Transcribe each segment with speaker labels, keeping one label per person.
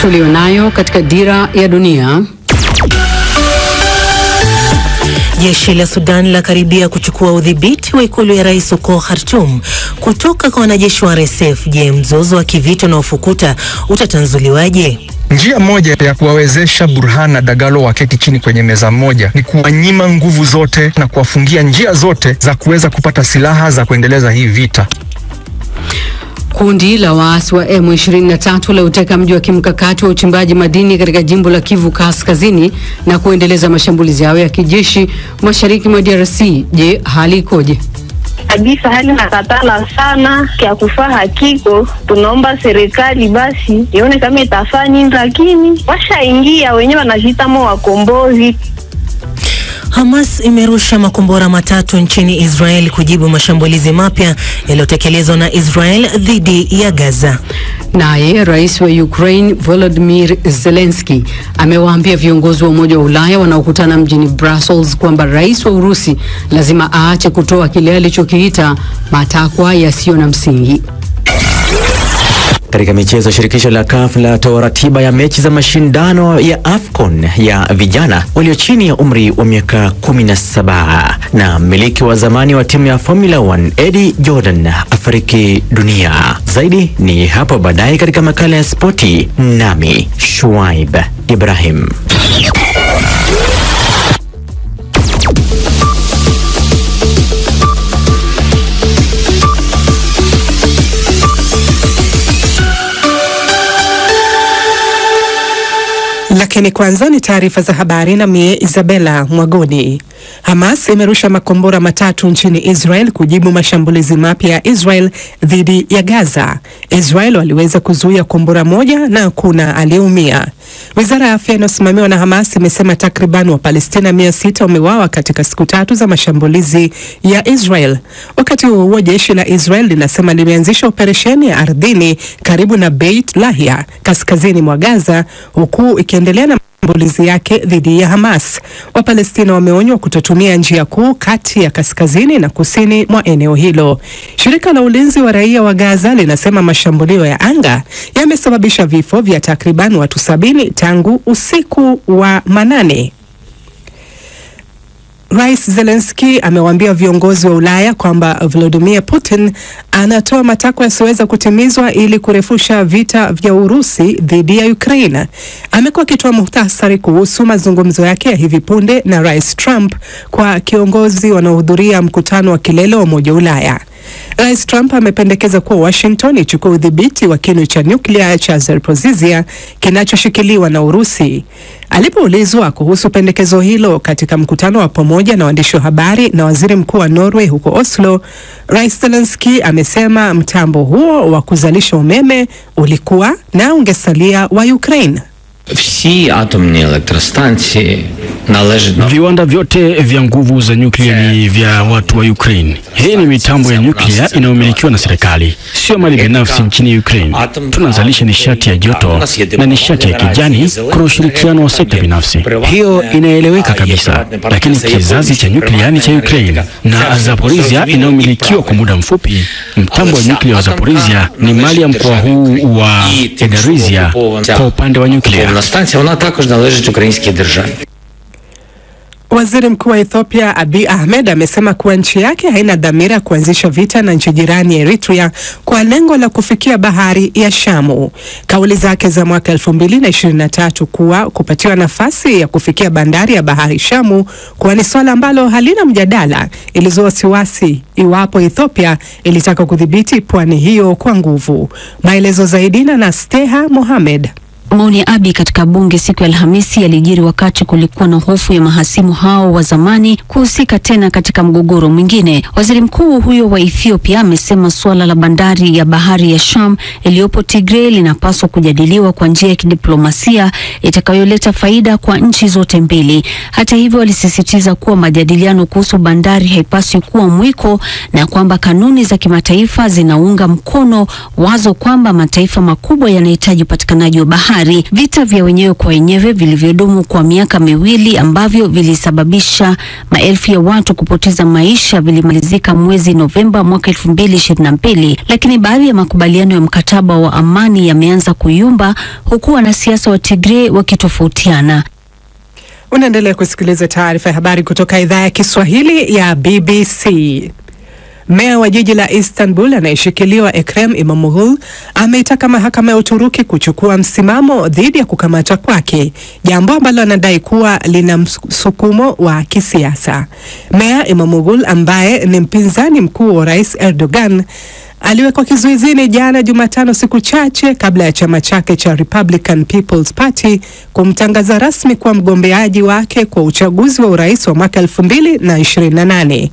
Speaker 1: tulionayo katika Dira ya Dunia.
Speaker 2: Jeshi la Sudan la karibia kuchukua udhibiti wa ikulu ya rais huko Khartoum kutoka kwa wanajeshi wa RSF. Je, mzozo wa kivita na ufukuta utatanzuliwaje?
Speaker 3: Njia moja ya kuwawezesha Burhan na Dagalo waketi chini kwenye meza moja ni kuwanyima nguvu zote na kuwafungia njia zote za kuweza kupata silaha za kuendeleza hii vita.
Speaker 1: Kundi la waasi wa M23 la uteka mji wa kimkakati wa uchimbaji madini katika jimbo la Kivu Kaskazini na kuendeleza mashambulizi yao ya kijeshi mashariki mwa DRC. Je, hali ikoje?
Speaker 4: Kabisa hali nakatala sana, kia kufaa hakiko. Tunaomba serikali basi ione kama itafanya, lakini washaingia wenyewe wanajiita wakombozi.
Speaker 2: Hamas imerusha makombora matatu nchini Israel kujibu mashambulizi mapya yaliyotekelezwa na Israel dhidi ya Gaza.
Speaker 1: Naye rais wa Ukraine Volodymyr Zelensky amewaambia viongozi wa Umoja wa Ulaya wanaokutana mjini Brussels kwamba rais wa Urusi lazima aache kutoa kile alichokiita matakwa yasiyo na msingi.
Speaker 5: Katika michezo, shirikisho la CAF latoa ratiba ya mechi za mashindano ya AFCON ya vijana walio chini ya umri wa miaka 17, na mmiliki wa zamani wa timu ya Formula 1 Eddie Jordan afariki dunia. Zaidi ni hapo baadaye katika makala ya spoti, nami Shuaib Ibrahim.
Speaker 6: Lakini kwanza ni taarifa za habari na mie Isabella Mwagoni. Hamas imerusha makombora matatu nchini Israel kujibu mashambulizi mapya ya Israel dhidi ya Gaza. Israel waliweza kuzuia kombora moja na kuna aliyeumia. Wizara ya afya inayosimamiwa na Hamas imesema takriban wa Palestina 600 wameuawa katika siku 3 za mashambulizi ya Israel. Wakati huo jeshi la Israel linasema limeanzisha operesheni ya ardhini karibu na Beit Lahia kaskazini mwa Gaza, huku ikiendelea na mashambulizi yake dhidi ya Hamas. Wapalestina wameonywa kutotumia njia kuu kati ya kaskazini na kusini mwa eneo hilo. Shirika la ulinzi wa raia wa Gaza linasema mashambulio ya anga yamesababisha vifo vya takriban watu 70 tangu usiku wa manane. Rais Zelensky amewaambia viongozi wa Ulaya kwamba Vladimir Putin anatoa matakwa yasiyoweza kutimizwa ili kurefusha vita vya Urusi dhidi ya Ukraine. Amekuwa akitoa muhtasari kuhusu mazungumzo yake ya hivi punde na Rais Trump kwa kiongozi wanaohudhuria mkutano wa kilele wa Umoja wa Ulaya. Rais Trump amependekeza kuwa Washington ichukue udhibiti wa kinu cha nyuklia cha Zaporizhzhia kinachoshikiliwa na Urusi. Alipoulizwa kuhusu pendekezo hilo katika mkutano wa pamoja na waandishi wa habari na waziri mkuu wa Norway huko Oslo, Rais Zelensky amesema mtambo huo wa kuzalisha umeme ulikuwa na ungesalia wa Ukraine.
Speaker 7: Viwanda vyote vya nguvu za nyuklia ni vya watu wa Ukraine. Hii ni mitambo ya nyuklia inayomilikiwa na serikali, sio mali binafsi nchini Ukraine. Tunazalisha nishati ya joto na nishati ya kijani kwa ushirikiano wa sekta binafsi. Hiyo inaeleweka kabisa, lakini kizazi cha nyuklia ni cha Ukraine na Zaporizhzhia inayomilikiwa kwa muda mfupi. Mtambo wa nyuklia wa Zaporizhzhia ni mali ya mkoa huu wa Zaporizhzhia kwa upande wa nyuklia.
Speaker 6: Waziri Mkuu wa Ethiopia Abiy Ahmed amesema kuwa nchi yake haina dhamira kuanzisha vita na nchi jirani ya Eritrea kwa lengo la kufikia bahari ya Shamu. Kauli zake za mwaka 2023 kuwa kupatiwa nafasi ya kufikia bandari ya bahari Shamu kuwa ni swala ambalo halina mjadala ilizua wasiwasi iwapo Ethiopia ilitaka kudhibiti pwani hiyo kwa nguvu. Maelezo zaidi na Steha Mohamed.
Speaker 8: Maoni ya Abiy katika bunge siku ya Alhamisi yalijiri wakati kulikuwa na hofu ya mahasimu hao wa zamani kuhusika tena katika mgogoro mwingine. Waziri mkuu huyo wa Ethiopia amesema suala la bandari ya bahari ya Sham iliyopo Tigray linapaswa kujadiliwa kwa njia ya kidiplomasia itakayoleta faida kwa nchi zote mbili. Hata hivyo, alisisitiza kuwa majadiliano kuhusu bandari haipaswi kuwa mwiko na kwamba kanuni za kimataifa zinaunga mkono wazo kwamba mataifa makubwa yanahitaji upatikanaji wa bahari. habari. Vita vya wenyewe kwa wenyewe vilivyodumu kwa miaka miwili ambavyo vilisababisha maelfu ya watu kupoteza maisha vilimalizika mwezi Novemba mwaka 2022, lakini baadhi ya makubaliano ya mkataba wa amani yameanza kuyumba huku wanasiasa wa Tigray wakitofautiana.
Speaker 6: Unaendelea kusikiliza taarifa ya habari kutoka idhaa ya Kiswahili ya BBC. Meya wa jiji la Istanbul anayeshikiliwa Ekrem İmamoğlu ameitaka mahakama ya Uturuki kuchukua msimamo dhidi ya kukamatwa kwake, jambo ambalo anadai kuwa lina msukumo wa kisiasa. Meya İmamoğlu ambaye ni mpinzani mkuu wa Rais Erdogan aliwekwa kizuizini jana Jumatano, siku chache kabla ya chama chake cha Republican People's Party kumtangaza rasmi kuwa mgombeaji wake kwa uchaguzi wa urais wa mwaka 2028.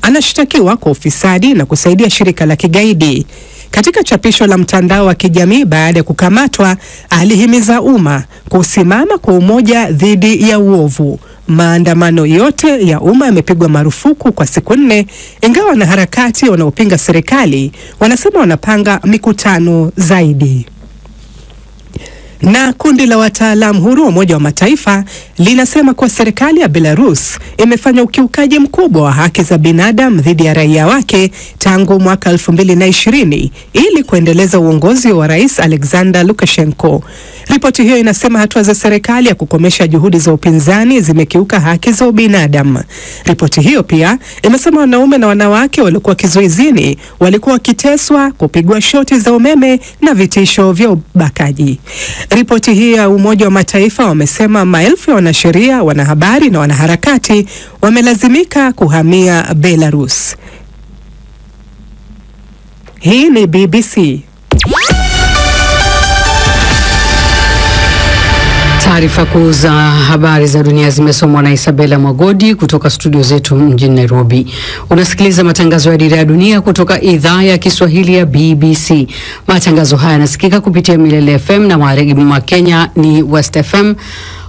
Speaker 6: Anashtakiwa kwa ufisadi na kusaidia shirika la kigaidi. Katika chapisho la mtandao wa kijamii baada ya kukamatwa, alihimiza umma kusimama kwa umoja dhidi ya uovu. Maandamano yote ya umma yamepigwa marufuku kwa siku 4, ingawa wanaharakati wanaopinga serikali wanasema wanapanga mikutano zaidi. Na kundi la wataalamu huru wa Umoja wa Mataifa linasema kuwa serikali ya Belarus imefanya ukiukaji mkubwa wa haki za binadamu dhidi ya raia wake tangu mwaka 2020 ili kuendeleza uongozi wa Rais Alexander Lukashenko. Ripoti hiyo inasema hatua za serikali ya kukomesha juhudi za upinzani zimekiuka haki za ubinadamu. Ripoti hiyo pia imesema wanaume na wanawake waliokuwa kizuizini walikuwa wakiteswa, kupigwa shoti za umeme na vitisho vya ubakaji. Ripoti hii ya Umoja wa Mataifa wamesema maelfu ya wanasheria, wanahabari na wanaharakati wamelazimika kuhamia Belarus. Hii ni BBC.
Speaker 1: Taarifa kuu za habari za dunia zimesomwa na Isabella Mwagodi kutoka studio zetu mjini Nairobi. Unasikiliza matangazo ya Dira ya Dunia kutoka idhaa ya Kiswahili ya BBC. Matangazo haya yanasikika kupitia Milele FM na mwa Kenya ni West FM.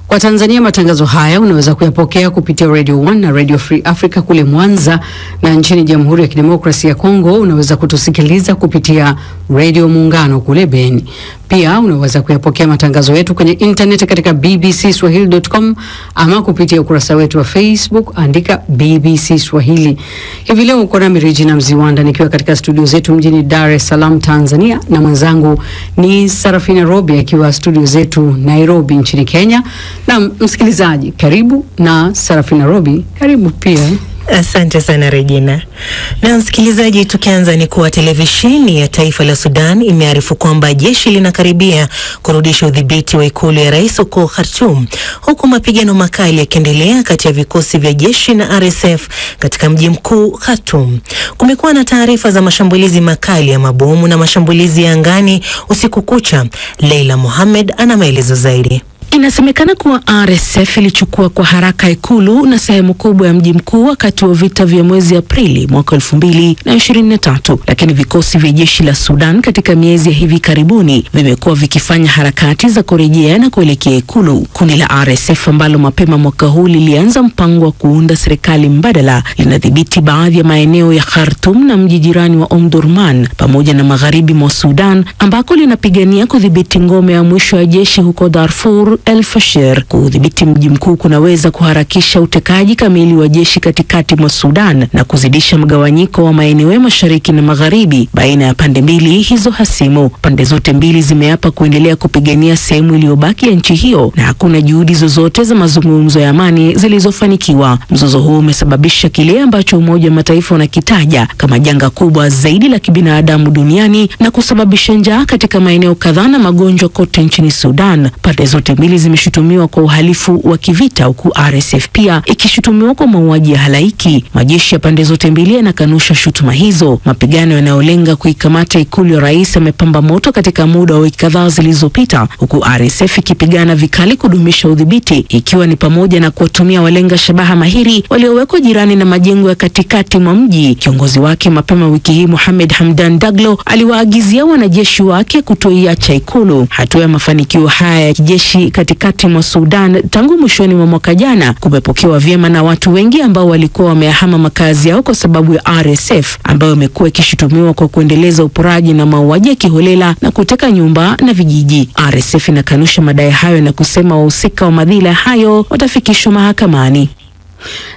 Speaker 1: Kwa Tanzania matangazo haya unaweza kuyapokea kupitia Radio 1 na Radio Free Africa kule Mwanza, na nchini Jamhuri ya Kidemokrasia ya Kongo unaweza kutusikiliza kupitia Radio Muungano kule Beni. Pia unaweza kuyapokea matangazo yetu kwenye internet katika bbcswahili.com ama kupitia ukurasa wetu wa Facebook, andika BBC Swahili. Hivi leo uko na Regina Mziwanda nikiwa katika studio zetu mjini Dar es Salaam, Tanzania, na mwenzangu ni Sarafina Robi akiwa studio zetu Nairobi nchini Kenya. Na msikilizaji, karibu, na Sarafina Robi, karibu pia.
Speaker 2: Asante sana Regina. Na msikilizaji, tukianza ni kuwa televisheni ya taifa la Sudan imearifu kwamba jeshi linakaribia kurudisha udhibiti wa ikulu ya rais huko Khartoum, huku mapigano makali yakiendelea kati ya vikosi vya jeshi na RSF katika mji mkuu Khartoum. Kumekuwa na taarifa za mashambulizi makali ya mabomu na mashambulizi ya angani usiku kucha. Leila Mohamed ana maelezo zaidi.
Speaker 9: Inasemekana kuwa RSF ilichukua kwa haraka ikulu na sehemu kubwa ya mji mkuu wakati wa vita vya mwezi Aprili mwaka 2023, lakini vikosi vya jeshi la Sudan katika miezi ya hivi karibuni vimekuwa vikifanya harakati za kurejea na kuelekea ikulu. Kundi la RSF ambalo mapema mwaka huu lilianza mpango wa kuunda serikali mbadala linadhibiti baadhi ya maeneo ya Khartoum na mji jirani wa Omdurman pamoja na magharibi mwa Sudan, ambako linapigania kudhibiti ngome ya mwisho ya jeshi huko Darfur El Fasher. Kudhibiti mji mkuu kunaweza kuharakisha utekaji kamili wa jeshi katikati mwa Sudan na kuzidisha mgawanyiko wa maeneo ya mashariki na magharibi baina ya pande mbili hizo hasimu. Pande zote mbili zimeapa kuendelea kupigania sehemu iliyobaki ya nchi hiyo na hakuna juhudi zozote za mazungumzo ya amani zilizofanikiwa. Mzozo huu umesababisha kile ambacho Umoja wa Mataifa unakitaja kama janga kubwa zaidi la kibinadamu duniani na kusababisha njaa katika maeneo kadhaa na magonjwa kote nchini Sudan. Pande zote mbili zimeshutumiwa kwa uhalifu wa kivita, huku RSF pia ikishutumiwa kwa mauaji ya halaiki. Majeshi ya pande zote mbili yanakanusha shutuma hizo. Mapigano yanayolenga kuikamata ikulu ya rais yamepamba moto katika muda wa wiki kadhaa zilizopita, huku RSF ikipigana vikali kudumisha udhibiti, ikiwa ni pamoja na kuwatumia walenga shabaha mahiri waliowekwa jirani na majengo ya katikati mwa mji. Kiongozi wake mapema wiki hii Mohamed Hamdan Daglo aliwaagizia wanajeshi wake kutoiacha ikulu. Hatua ya mafanikio haya ya kijeshi katikati mwa Sudan tangu mwishoni mwa mwaka jana kumepokewa vyema na watu wengi ambao walikuwa wamehama makazi yao kwa sababu ya RSF ambayo imekuwa ikishutumiwa kwa kuendeleza uporaji na mauaji ya kiholela na kuteka nyumba na vijiji. RSF inakanusha madai hayo na kusema wahusika wa madhila hayo watafikishwa mahakamani.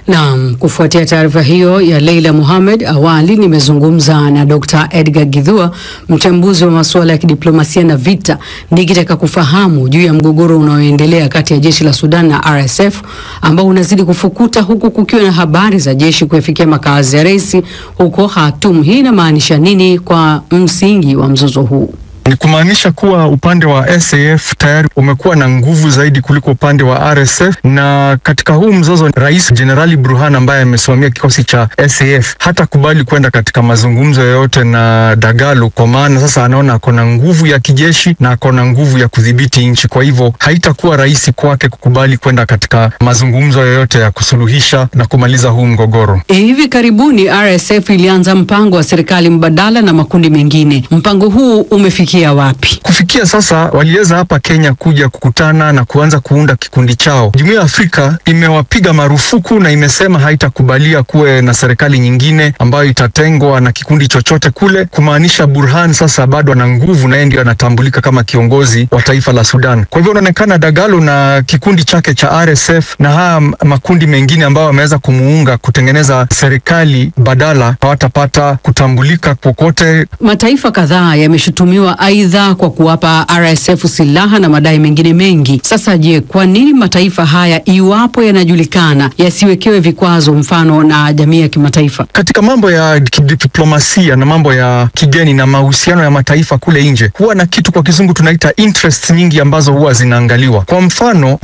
Speaker 1: Naam, kufuatia taarifa hiyo ya Leila Mohamed, awali nimezungumza na Dr. Edgar Githua, mchambuzi wa masuala ya kidiplomasia na vita, nikitaka kufahamu juu ya mgogoro unaoendelea kati ya jeshi la Sudan na RSF ambao unazidi kufukuta huku kukiwa na habari za jeshi kufikia makazi ya rais huko Khartoum. Hii inamaanisha nini kwa msingi wa mzozo huu?
Speaker 3: Ni kumaanisha kuwa upande wa SAF tayari umekuwa na nguvu zaidi kuliko upande wa RSF, na katika huu mzozo Rais Jenerali Burhan ambaye amesimamia kikosi cha SAF hata kubali kwenda katika mazungumzo yoyote na Dagalo, kwa maana sasa anaona akona nguvu ya kijeshi na akona nguvu ya kudhibiti nchi. Kwa hivyo haitakuwa rahisi kwake kukubali kwenda katika mazungumzo yoyote ya kusuluhisha na kumaliza huu mgogoro.
Speaker 1: Hivi karibuni RSF ilianza mpango wa serikali mbadala na makundi mengine. Mpango huu umefikia wapi?
Speaker 3: Kufikia sasa waliweza hapa Kenya kuja kukutana na kuanza kuunda kikundi chao. Jumuiya ya Afrika imewapiga marufuku na imesema haitakubalia kuwe na serikali nyingine ambayo itatengwa na kikundi chochote kule, kumaanisha Burhan sasa bado ana nguvu na yeye ndiye anatambulika kama kiongozi wa taifa la Sudan. Kwa hivyo inaonekana Dagalo na kikundi chake cha RSF na haya makundi mengine ambayo wameweza kumuunga kutengeneza serikali badala hawatapata kutambulika kokote.
Speaker 1: Mataifa kadhaa yameshutumiwa aidha kwa kuwapa RSF silaha na madai mengine mengi. Sasa je, kwa nini mataifa haya, iwapo yanajulikana, yasiwekewe vikwazo mfano na jamii ya kimataifa?
Speaker 3: Katika mambo ya diplomasia na mambo ya kigeni na mahusiano ya mataifa kule nje, huwa na kitu kwa kizungu tunaita interests nyingi ambazo huwa zinaangaliwa. Kwa mfano,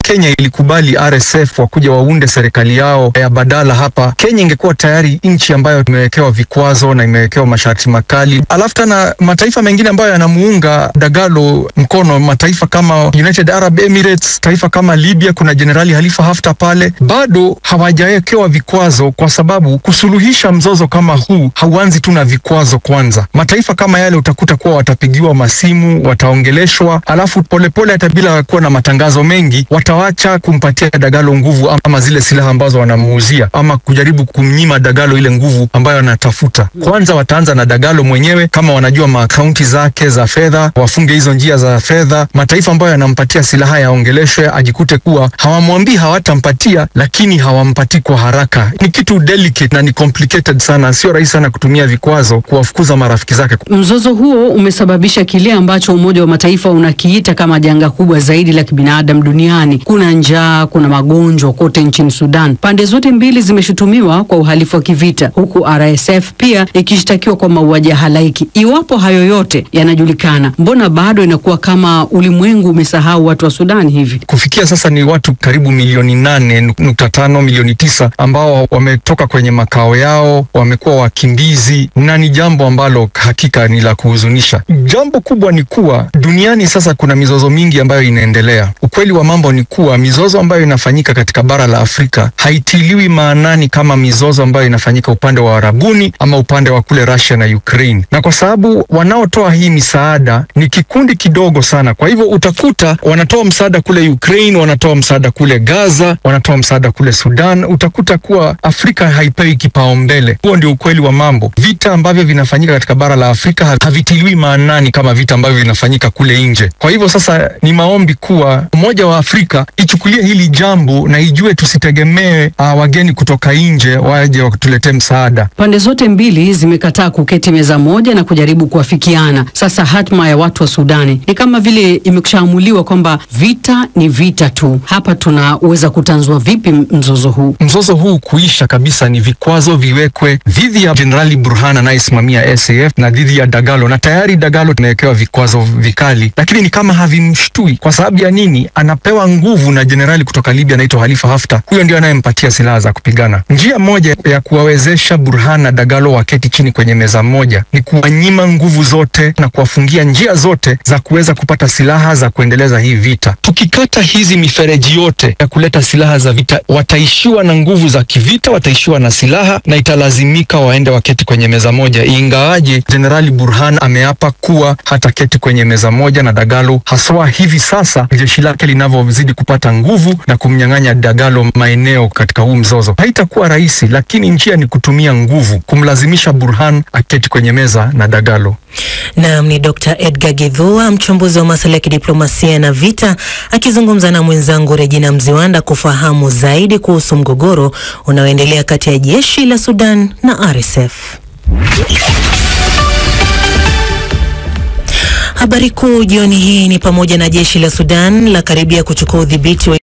Speaker 3: Kenya ilikubali RSF wakuja waunde serikali yao ya badala hapa. Kenya ingekuwa tayari nchi ambayo imewekewa vikwazo na imewekewa masharti makali. Alafu tena mataifa mengine ambayo yanamuunga Dagalo mkono, mataifa kama United Arab Emirates, taifa kama Libya, kuna Jenerali Khalifa Haftar pale, bado hawajawekewa vikwazo, kwa sababu kusuluhisha mzozo kama huu hauanzi tu na vikwazo kwanza. Mataifa kama yale utakuta kuwa watapigiwa masimu, wataongeleshwa, alafu polepole hata bila kuwa na matangazo mengi wacha kumpatia Dagalo nguvu ama zile silaha ambazo wanamuuzia, ama kujaribu kumnyima Dagalo ile nguvu ambayo anatafuta. Kwanza wataanza na Dagalo mwenyewe, kama wanajua makaunti zake za fedha, wafunge hizo njia za fedha. Mataifa ambayo yanampatia silaha yaongeleshwe, ajikute kuwa hawamwambii hawatampatia, lakini hawampati kwa haraka. Ni kitu delicate na ni complicated sana, sio rahisi sana kutumia vikwazo kuwafukuza marafiki zake.
Speaker 1: Mzozo huo umesababisha kile ambacho Umoja wa Mataifa unakiita kama janga kubwa zaidi la kibinadamu duniani. Kuna njaa, kuna magonjwa kote nchini Sudan. Pande zote mbili zimeshutumiwa kwa uhalifu wa kivita, huku RSF pia ikishtakiwa kwa mauaji ya halaiki. Iwapo hayo yote yanajulikana, mbona bado inakuwa kama ulimwengu umesahau watu wa Sudan hivi?
Speaker 3: Kufikia sasa ni watu karibu milioni 8.5, milioni 9 ambao wametoka kwenye makao yao, wamekuwa wakimbizi, na ni jambo ambalo hakika ni la kuhuzunisha. Jambo kubwa ni kuwa duniani sasa kuna mizozo mingi ambayo inaendelea. Ukweli wa mambo ni kuwa mizozo ambayo inafanyika katika bara la Afrika haitiliwi maanani kama mizozo ambayo inafanyika upande wa Arabuni ama upande wa kule Russia na Ukraine, na kwa sababu wanaotoa hii misaada ni kikundi kidogo sana. Kwa hivyo utakuta wanatoa msaada kule Ukraine, wanatoa msaada kule Gaza, wanatoa msaada kule Sudan. Utakuta kuwa Afrika haipewi kipaumbele. Huo ndio ukweli wa mambo. Vita ambavyo vinafanyika katika bara la Afrika havitiliwi maanani kama vita ambavyo vinafanyika kule nje. Kwa hivyo sasa ni maombi kuwa Umoja wa Afrika ichukulie hili jambo na ijue tusitegemee wageni kutoka nje waje watuletee msaada.
Speaker 1: Pande zote mbili zimekataa kuketi meza moja na kujaribu kuafikiana. Sasa hatma ya watu wa Sudani ni kama vile imekushaamuliwa kwamba vita ni vita tu. Hapa tunaweza kutanzua vipi mzozo huu?
Speaker 3: Mzozo huu kuisha kabisa ni vikwazo viwekwe dhidi ya Jenerali Burhan anayesimamia SAF na dhidi ya Dagalo, na tayari Dagalo tumewekewa vikwazo vikali, lakini ni kama havimshtui. Kwa sababu ya nini? Anapewa nguvu nguvu na jenerali kutoka Libya anaitwa Khalifa Haftar. Huyo ndio anayempatia silaha za kupigana. Njia moja ya kuwawezesha Burhan na Dagalo waketi chini kwenye meza moja ni kuwanyima nguvu zote na kuwafungia njia zote za kuweza kupata silaha za kuendeleza hii vita. Tukikata hizi mifereji yote ya kuleta silaha za vita, wataishiwa na nguvu za kivita, wataishiwa na silaha na italazimika waende waketi kwenye meza moja, ingawaje Jenerali Burhan ameapa kuwa hataketi kwenye meza moja na Dagalo, haswa hivi sasa jeshi lake linavyozidi kupata nguvu na kumnyang'anya Dagalo maeneo katika huu mzozo. Haitakuwa rahisi, lakini njia ni kutumia nguvu kumlazimisha Burhan aketi kwenye meza na Dagalo.
Speaker 2: Naam, ni Dr. Edgar Githua, mchambuzi wa masuala ya kidiplomasia na vita, akizungumza na mwenzangu Regina Mziwanda kufahamu zaidi kuhusu mgogoro unaoendelea kati ya jeshi la Sudan na RSF. Habari kuu jioni hii ni pamoja na jeshi la Sudan la karibia kuchukua udhibiti wa